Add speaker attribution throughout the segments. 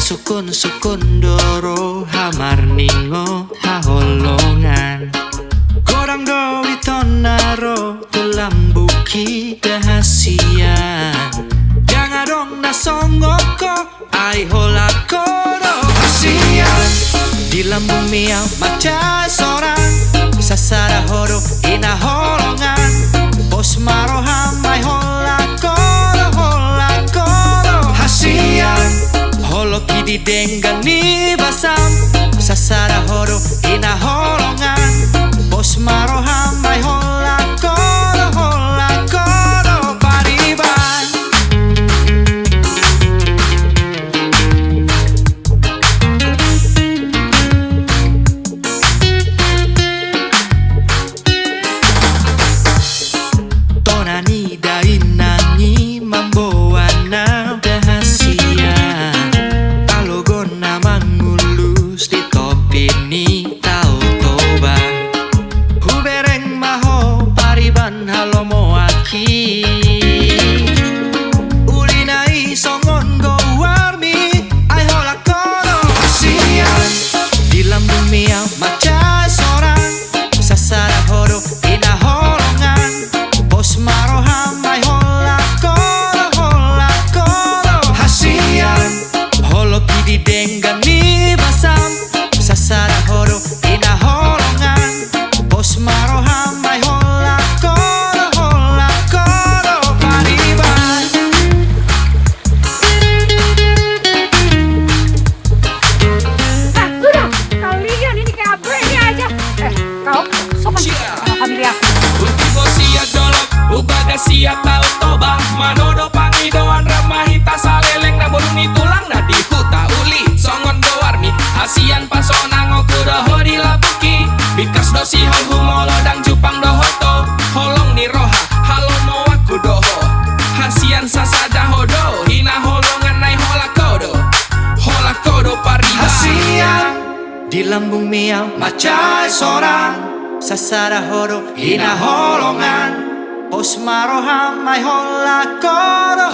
Speaker 1: sukun-sukun doro hamar ningo haholongan Gorang dowi tonaro tulang buki dahasian Jangan dong na songgoko ai holakoro hasian Di lambung miau maca sorang Sasara horo ina holongan Bos maroham ai holakoro hasian Holoki di denggani basam Sasara horo ina holongan Bos maroham ai holakoro pariban Tonani dainangi mamboana dahasian Talogon na mangulus di topi ni tau toba Hubereng maho pariban halomo aki Ulinai songon go warmi ai holakoro hasian Di lambung miau maca sorang Sasara horo ina holongan Bos maroham ai holakoro hasian Holoki di denggani basam Sasara horo ina holongan Bos maroham ai holakoro pariban
Speaker 2: Sudah, kalian ini kayak ini aja. Kau sopan sama famili aku.
Speaker 3: Utigo siya dolok, ubaga siya tau toba Manodo pangidoan ramahita saleleng na boluni tulang na di huta uli Songon dowarmi, asian pasona ngokuro hodi labuki Bikas dosi hol humolo dang jupang dohoto Holong ni roha, halomo aku doho Hasian sasada hodo, hina holongan nai holakodo pariba
Speaker 1: hasian Di lambung miau maca sorang Sasara horo hina holongan Bos maroham ai holakoro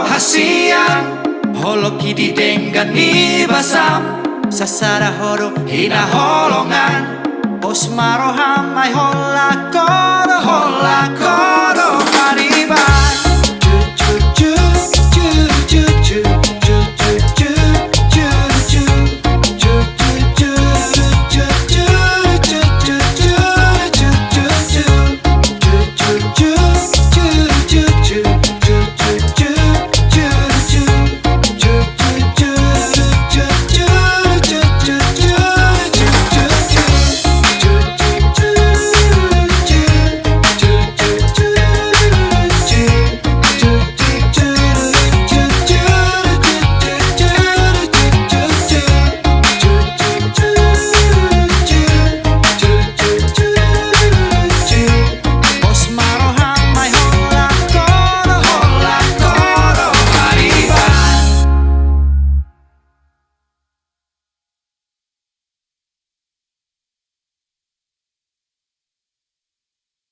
Speaker 1: hasian Holoki di denggani basam Sasara horo hina holongan Bos maroham ai holakoro pariban